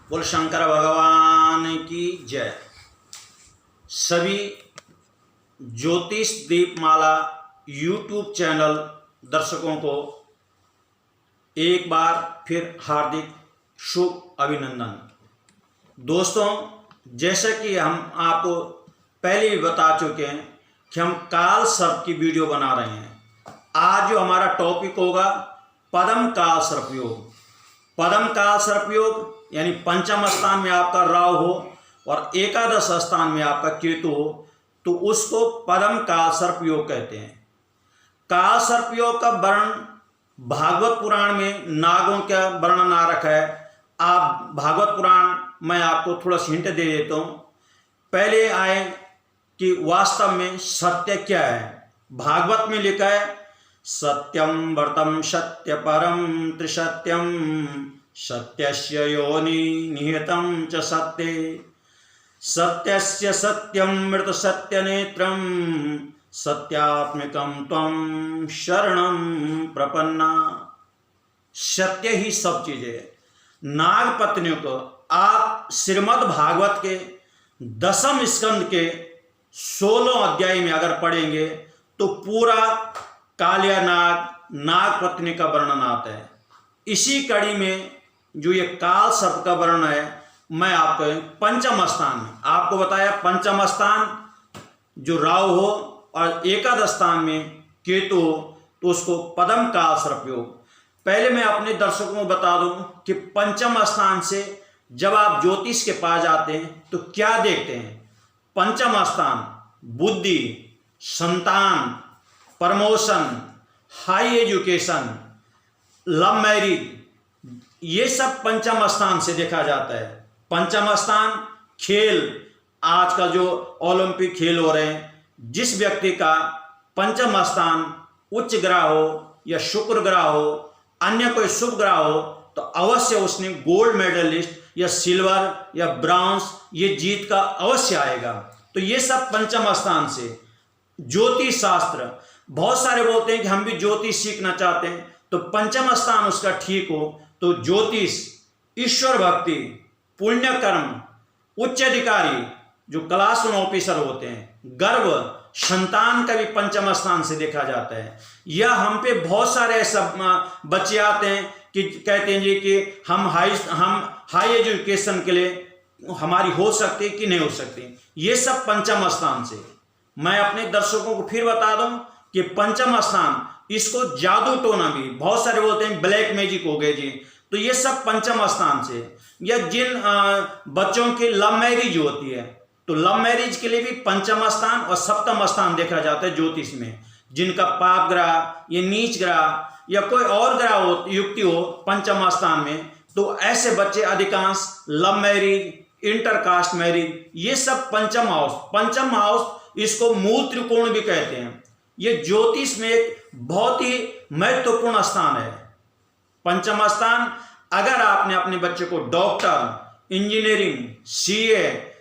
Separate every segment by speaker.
Speaker 1: बोल शंकर भगवान की जय। सभी ज्योतिष दीपमाला यूट्यूब चैनल दर्शकों को एक बार फिर हार्दिक शुभ अभिनंदन। दोस्तों, जैसे कि हम आपको पहले भी बता चुके हैं कि हम काल सर्प की वीडियो बना रहे हैं। आज जो हमारा टॉपिक होगा पद्म काल सर्प योग। पद्म काल सर्प योग यानी पंचम स्थान में आपका राहु हो और एकादश स्थान में आपका केतु हो तो उसको पद्म काल सर्प योग कहते हैं। काल सर्प योग का वर्णन भागवत पुराण में नागों का वर्णन आ रखा है। आप भागवत पुराण मैं आपको थोड़ा सा हिंट दे देता हूँ। पहले आए कि वास्तव में सत्य क्या है। भागवत में लिखा है सत्यम व्रतम सत्य परम त्रिसत्यम सत्यस्य योनि निहितं च सत्ये सत्यस्य सत्यम मृत सत्य नेत्रम सत्यात्मकम त्वं शरणं प्रपन्ना। सत्य ही सब चीजें है। नाग पत्नियों को आप श्रीमद् भागवत के 10वें स्कंद के 16 अध्याय में अगर पढ़ेंगे तो पूरा कालिया नाग पत्नी का वर्णन आता है। इसी कड़ी में जो ये काल सर्प का वर्णन है मैं आपको पंचम स्थान में आपको बताया। पंचम स्थान जो राहु हो और एकादश स्थान में केतु हो तो उसको पद्म काल सर्प योग। पहले मैं अपने दर्शकों को बता दूं कि पंचम स्थान से जब आप ज्योतिष के पास जाते हैं तो क्या देखते हैं। पंचम स्थान बुद्धि, संतान, promotion, high education, love marriage, ये सब पंचम स्थान से देखा जाता है। पंचम स्थान खेल, आज का जो ओलंपिक खेल हो रहे हैं, जिस व्यक्ति का पंचम स्थान उच्च ग्रह हो या शुक्र ग्रह हो, अन्य कोई शुभ ग्रह हो तो अवश्य उसने गोल्ड मेडलिस्ट या सिल्वर या ब्रॉन्ज ये जीत का अवश्य आएगा। तो ये सब पंचम स्थान से। ज्योतिष शास्त्र बहुत सारे बोलते हैं कि हम भी ज्योतिष सीखना चाहते हैं तो पंचम स्थान उसका ठीक हो तो ज्योतिष, ईश्वर भक्ति, पुण्य कर्म, उच्च अधिकारी जो क्लास 1 ऑफिसर होते हैं, गर्भ, संतान का भी पंचम स्थान से देखा जाता है। या हम पे बहुत सारे ऐसे बच्चे आते हैं कि कहते हैं जी कि हम हाई एजुकेशन के लिए हमारी हो सकती कि नहीं हो सकती। ये सब पंचम स्थान से। मैं अपने दर्शकों को फिर बता दूं कि पंचम स्थान इसको जादू टोना भी बहुत सारे बोलते हैं, ब्लैक मैजिक हो गए जी, तो ये सब पंचम स्थान से। या जिन बच्चों की लव मैरिज होती है तो लव मैरिज के लिए भी पंचम स्थान और सप्तम स्थान देखा जाता है ज्योतिष में। जिनका पाप ग्रह या नीच ग्रह या कोई और ग्रह हो, युक्ति हो पंचम स्थान में, तो ऐसे बच्चे अधिकांश लव मैरिज, इंटरकास्ट मैरिज, ये सब पंचम हाउस। पंचम हाउस इसको मूल त्रिकोण भी कहते हैं। ये ज्योतिष में एक बहुत ही महत्वपूर्ण स्थान है पंचम स्थान। अगर आपने अपने बच्चे को doctor, engineering, CA,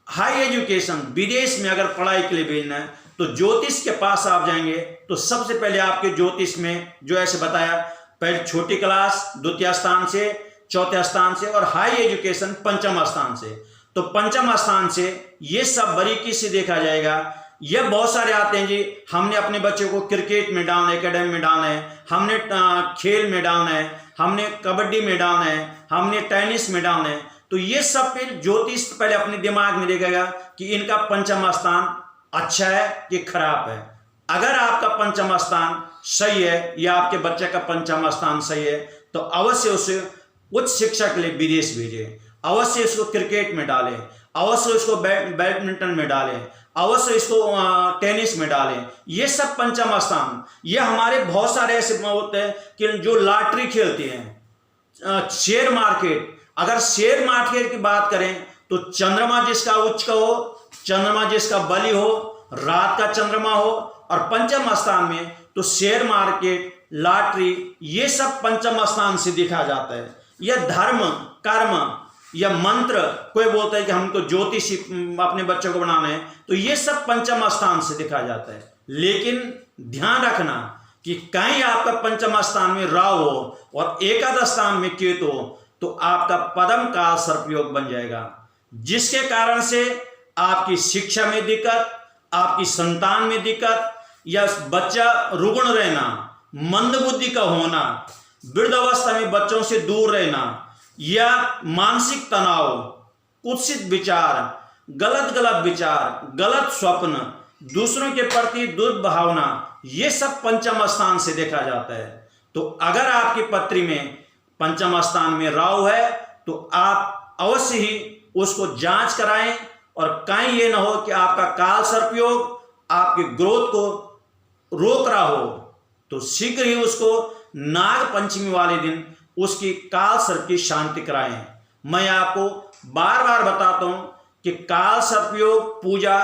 Speaker 1: high education, विदेश में अगर पढ़ाई के लिए भेजना है तो ज्योतिष के पास आप जाएंगे तो सबसे पहले आपके ज्योतिष में जो ऐसे बताया, पहले छोटी क्लास द्वितीय स्थान से, चौथे स्थान से और हाई एजुकेशन पंचम स्थान से। तो पंचम स्थान से ये सब बारीकी से देखा जाएगा। ये बहुत सारे आते हैं जी, हमने अपने बच्चे को क्रिकेट में डालना है, एकेडमी में डालना है, हमने खेल में डालना है, हमने कबड्डी में डालना है, हमने टेनिस में डालना है। तो ये सब फिर ज्योतिष पहले अपने दिमाग में देखेगा कि इनका पंचम स्थान अच्छा है कि खराब है। अगर आपका पंचम स्थान सही है या आपके बच्चे का पंचम स्थान सही है तो अवश्य उसे उच्च शिक्षा के लिए विदेश भेजें, अवश्य इसको क्रिकेट में डालें, अवश्य इसको बैडमिंटन में डालें, अवश्य इसको टेनिस में डालें। ये सब पंचम स्थान। ये हमारे बहुत सारे ऐसे होते हैं कि जो लॉटरी खेलते हैं, शेयर मार्केट। अगर शेयर मार्केट की बात करें तो चंद्रमा जिसका उच्च का हो, चंद्रमा जिसका बलि हो, रात का चंद्रमा हो और पंचम स्थान में तो शेयर मार्केट, लॉटरी, ये सब पंचम स्थान से देखा जाता है। यह धर्म, कर्म या मंत्र, कोई बोलता है कि हमको ज्योतिष अपने बच्चों को बनाना है तो ये सब पंचम स्थान से देखा जाता है। लेकिन ध्यान रखना कि कहीं आपका पंचम स्थान में राहु हो और एकादश स्थान में केतु हो तो आपका पद्म काल सर्पयोग बन जाएगा, जिसके कारण से आपकी शिक्षा में दिक्कत, आपकी संतान में दिक्कत, या बच्चा रुग्ण रहना, मंद बुद्धि का होना, वृद्धावस्था में बच्चों से दूर रहना, या मानसिक तनाव, कुत्सित विचार, गलत विचार, गलत स्वप्न, दूसरों के प्रति दुर्भावना, ये सब पंचम स्थान से देखा जाता है। तो अगर आपकी पत्री में पंचम स्थान में राहु है तो आप अवश्य ही उसको जांच कराएं, और कहीं ये ना हो कि आपका काल सर्पयोग आपके ग्रोथ को रोक रहा हो, तो शीघ्र ही उसको नाग पंचमी वाले दिन उसकी काल सर्प की शांति कराएं। मैं आपको बार बार बताता हूं कि काल सर्पयोग पूजा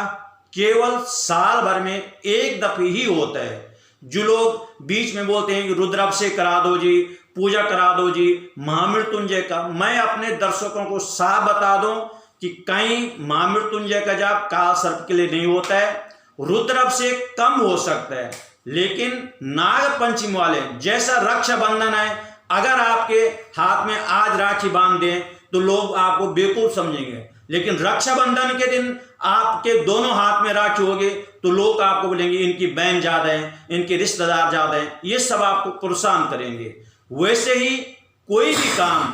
Speaker 1: केवल साल भर में एक दफे ही होता है। जो लोग बीच में बोलते हैं कि रुद्राभिषेक करा दो जी, पूजा करा दो जी, महामृत्युंजय का, मैं अपने दर्शकों को साफ बता दूं कि कहीं महामृत्युंजय का जाप काल सर्प के लिए नहीं होता है, रुद्राभिषेक कम हो सकता है, लेकिन नाग पंचमी वाले जैसा रक्षाबंधन है, अगर आपके हाथ में आज राखी बांध दें तो लोग आपको बेवकूफ समझेंगे, लेकिन रक्षाबंधन के दिन आपके दोनों हाथ में राखी होगी तो लोग आपको बोलेंगे इनकी बहन ज्यादा है, इनके रिश्तेदार ज्यादा है, ये सब आपको प्रोत्साहन करेंगे। वैसे ही कोई भी काम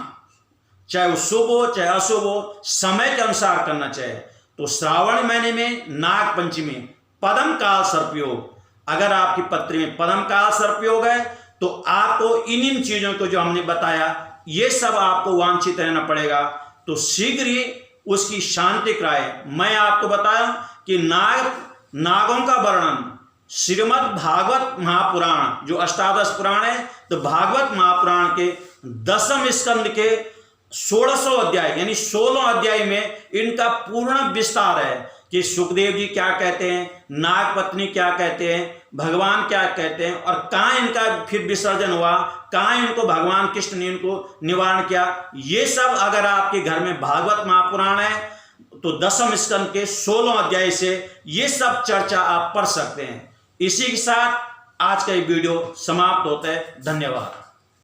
Speaker 1: चाहे वो शुभ हो चाहे अशुभ हो, समय के अनुसार करना चाहिए। तो श्रावण महीने में नाग पंचमी पद्म काल सर्पयोग, अगर आपकी पत्री में पद्म काल सर्पयोग है तो आपको इन चीजों को जो हमने बताया ये सब आपको वांछित रहना पड़ेगा। तो शीघ्र ही उसकी शांति कराए। मैं आपको बताया कि नागों का वर्णन श्रीमद् भागवत महापुराण जो अष्टादश पुराण है, तो भागवत महापुराण के 10वें स्कंद के 16 अध्याय यानी 16 अध्याय में इनका पूर्ण विस्तार है कि सुखदेव जी क्या कहते हैं, नाग पत्नी क्या कहते हैं, भगवान क्या कहते हैं, और कहाँ इनका फिर विसर्जन हुआ, कहाँ इनको भगवान कृष्ण ने इनको निवारण किया। ये सब अगर आपके घर में भागवत महापुराण है तो 10वें स्कंद के 16 अध्याय से ये सब चर्चा आप पढ़ सकते हैं। इसी के साथ आज का ये वीडियो समाप्त होता है। धन्यवाद।